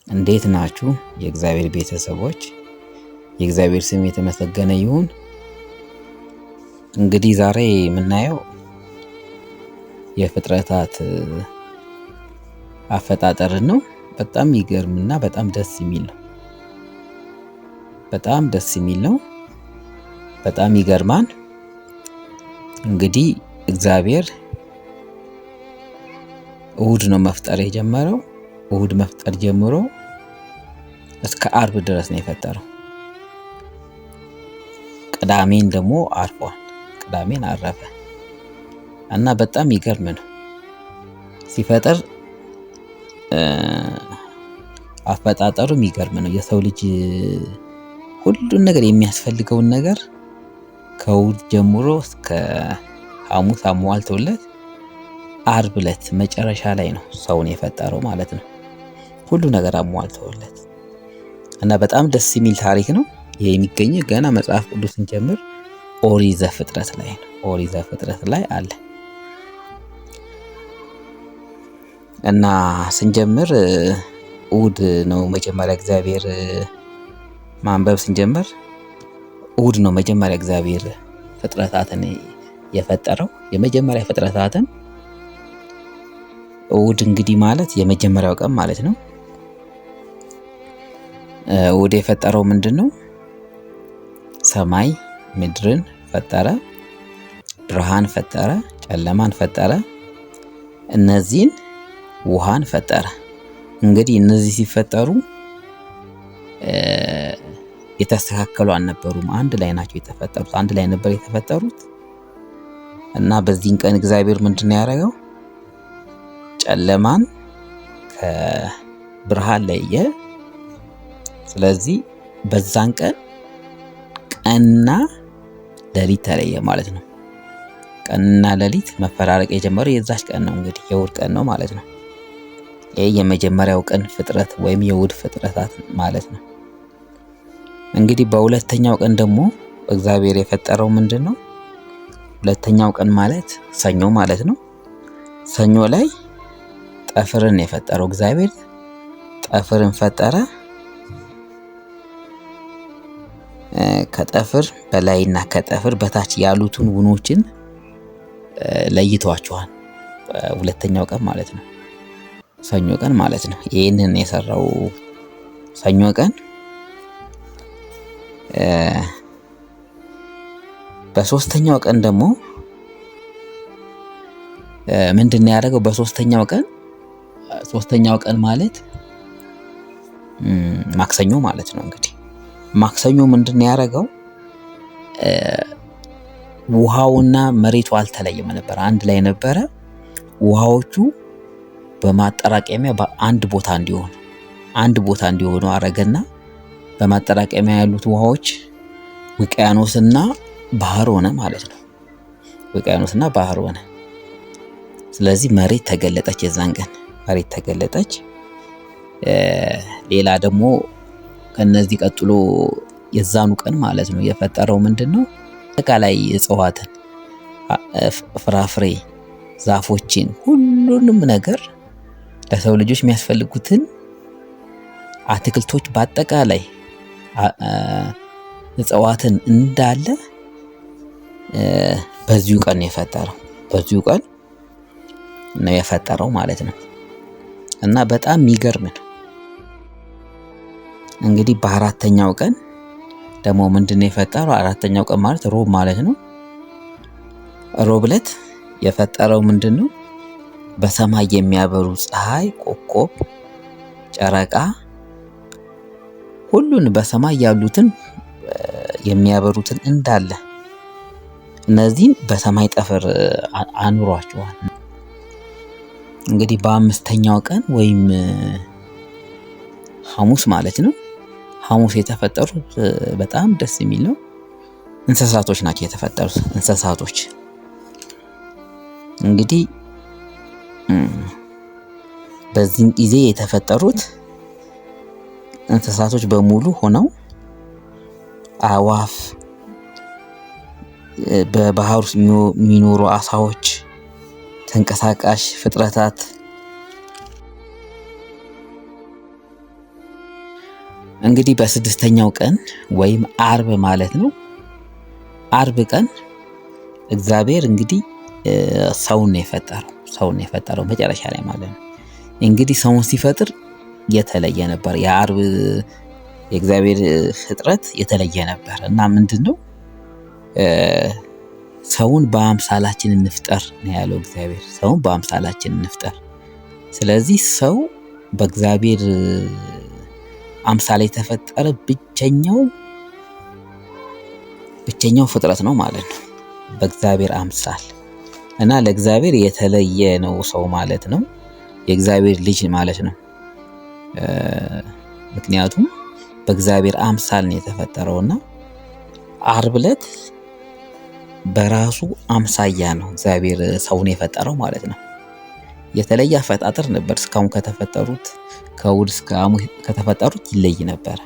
እንዴት ናችሁ የእግዚአብሔር ቤተሰቦች? የእግዚአብሔር ስም የተመሰገነ ይሁን። እንግዲህ ዛሬ የምናየው የፍጥረታት አፈጣጠርን ነው። በጣም ይገርምና በጣም ደስ የሚል ነው። በጣም ይገርማል። እንግዲህ እግዚአብሔር እሁድ ነው መፍጠር የጀመረው። እሁድ መፍጠር ጀምሮ እስከ አርብ ድረስ ነው የፈጠረው። ቅዳሜን ደግሞ አርፏል። ቅዳሜን አረፈ እና በጣም ይገርም ነው። ሲፈጠር አፈጣጠሩ የሚገርም ነው። የሰው ልጅ ሁሉን ነገር የሚያስፈልገውን ነገር ከእሁድ ጀምሮ እስከ ሐሙስ አሟልቶለት አርብ ዕለት መጨረሻ ላይ ነው ሰውን የፈጠረው ማለት ነው። ሁሉ ነገር አሟልቶለት እና በጣም ደስ የሚል ታሪክ ነው። ይሄ የሚገኘው ገና መጽሐፍ ቅዱስ ስንጀምር ኦሪት ዘፍጥረት ላይ ነው። ኦሪት ዘፍጥረት ላይ አለ እና ስንጀምር እሁድ ነው መጀመሪያ እግዚአብሔር ማንበብ ስንጀምር እሁድ ነው መጀመሪያ እግዚአብሔር ፍጥረታትን የፈጠረው። የመጀመሪያ ፍጥረታትን እሁድ እንግዲህ ማለት የመጀመሪያው ቀን ማለት ነው። እሁድ የፈጠረው ምንድነው? ሰማይ ምድርን ፈጠረ፣ ብርሃን ፈጠረ፣ ጨለማን ፈጠረ፣ እነዚህን ውሃን ፈጠረ። እንግዲህ እነዚህ ሲፈጠሩ የተስተካከሉ አልነበሩም። አንድ ላይ ናቸው የተፈጠሩት። አንድ ላይ ነበር የተፈጠሩት እና በዚህን ቀን እግዚአብሔር ምንድነው ያደረገው? ጨለማን ከብርሃን ለየ። ስለዚህ በዛን ቀን ቀንና ሌሊት ተለየ ማለት ነው። ቀንና ሌሊት መፈራረቅ የጀመረው የዛች ቀን ነው። እንግዲህ የእሁድ ቀን ነው ማለት ነው። ይሄ የመጀመሪያው ቀን ፍጥረት ወይም የእሁድ ፍጥረታት ማለት ነው። እንግዲህ በሁለተኛው ቀን ደግሞ እግዚአብሔር የፈጠረው ምንድነው? ሁለተኛው ቀን ማለት ሰኞ ማለት ነው። ሰኞ ላይ ጠፍርን የፈጠረው እግዚአብሔር ጠፍርን ፈጠረ። ከጠፍር በላይና ከጠፍር በታች ያሉትን ውኖችን ለይቷቸዋል። ሁለተኛው ቀን ማለት ነው። ሰኞ ቀን ማለት ነው። ይህንን የሰራው ሰኞ ቀን በሶስተኛው ቀን ደግሞ ምንድን ነው ያደረገው? ሶስተኛው ቀን ማለት ማክሰኞ ማለት ነው። እንግዲህ ማክሰኞ ምንድን ነው ያደረገው? ውሃውና መሬቱ አልተለየም ነበር፣ አንድ ላይ ነበረ። ውሃዎቹ በማጠራቀሚያ አንድ ቦታ እንዲሆኑ አረገና በማጠራቀሚያ ያሉት ውሃዎች ውቅያኖስና ባህር ሆነ ማለት ነው። ውቅያኖስና ባህር ሆነ። ስለዚህ መሬት ተገለጠች። የዛን ቀን መሬት ተገለጠች። ሌላ ደግሞ ከነዚህ ቀጥሎ የዛኑ ቀን ማለት ነው የፈጠረው ምንድነው? አጠቃላይ እጽዋትን፣ ፍራፍሬ፣ ዛፎችን፣ ሁሉንም ነገር ለሰው ልጆች የሚያስፈልጉትን አትክልቶች በአጠቃላይ እጽዋትን እንዳለ በዚሁ ቀን ነው የፈጠረው። በዚሁ ቀን ነው የፈጠረው ማለት ነው እና በጣም የሚገርም ነው። እንግዲህ በአራተኛው ቀን ደግሞ ምንድነው የፈጠረው? አራተኛው ቀን ማለት ሮብ ማለት ነው። ሮብ ዕለት የፈጠረው ምንድነው? በሰማይ የሚያበሩ ፀሐይ፣ ኮከብ፣ ጨረቃ፣ ሁሉን በሰማይ ያሉትን የሚያበሩትን እንዳለ እነዚህን በሰማይ ጠፈር አኑሯቸዋል። እንግዲህ በአምስተኛው ቀን ወይም ሐሙስ ማለት ነው። ሐሙስ የተፈጠሩት በጣም ደስ የሚል ነው። እንስሳቶች ናቸው የተፈጠሩት። እንስሳቶች እንግዲህ በዚህ ጊዜ የተፈጠሩት እንስሳቶች በሙሉ ሆነው አዋፍ፣ በባህር ውስጥ የሚኖሩ አሳዎች፣ ተንቀሳቃሽ ፍጥረታት እንግዲህ በስድስተኛው ቀን ወይም አርብ ማለት ነው። አርብ ቀን እግዚአብሔር እንግዲህ ሰውን የፈጠረው መጨረሻ ላይ ማለት ነው። እንግዲህ ሰውን ሲፈጥር የተለየ ነበር። የአርብ የእግዚአብሔር ፍጥረት የተለየ ነበር እና ምንድነው ሰውን በአምሳላችን እንፍጠር ነው ያለው እግዚአብሔር። ሰውን በአምሳላችን እንፍጠር። ስለዚህ ሰው በእግዚአብሔር አምሳል የተፈጠረ ብቸኛው ፍጥረት ነው ማለት ነው። በእግዚአብሔር አምሳል እና ለእግዚአብሔር የተለየ ነው ሰው ማለት ነው። የእግዚአብሔር ልጅ ማለት ነው። ምክንያቱም በእግዚአብሔር አምሳል ነው የተፈጠረውና አርብ ዕለት በራሱ አምሳያ ነው እግዚአብሔር ሰውን የፈጠረው ማለት ነው። የተለየ አፈጣጠር ነበር። እስካሁን ከተፈጠሩት ከእሑድ እስከ ሐሙስ ከተፈጠሩት ይለይ ነበር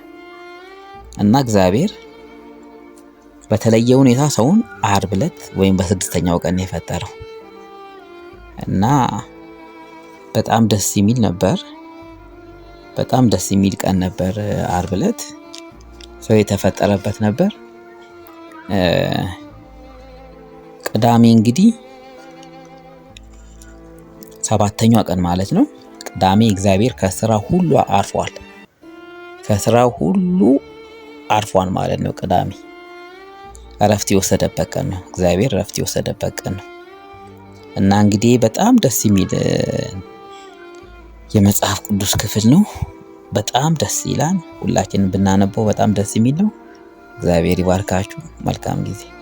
እና እግዚአብሔር በተለየ ሁኔታ ሰውን አርብ ዕለት ወይም በስድስተኛው ቀን የፈጠረው እና በጣም ደስ የሚል ነበር። በጣም ደስ የሚል ቀን ነበር። አርብ ዕለት ሰው የተፈጠረበት ነበር። ቅዳሜ እንግዲህ ሰባተኛው ቀን ማለት ነው። ቅዳሜ እግዚአብሔር ከስራው ሁሉ አርፏል ማለት ነው። ቅዳሜ እረፍት የወሰደበት ቀን ነው። እግዚአብሔር እረፍት የወሰደበት ቀን ነው እና እንግዲህ በጣም ደስ የሚል የመጽሐፍ ቅዱስ ክፍል ነው። በጣም ደስ ይላል። ሁላችንም ብናነበው በጣም ደስ የሚል ነው። እግዚአብሔር ይባርካችሁ። መልካም ጊዜ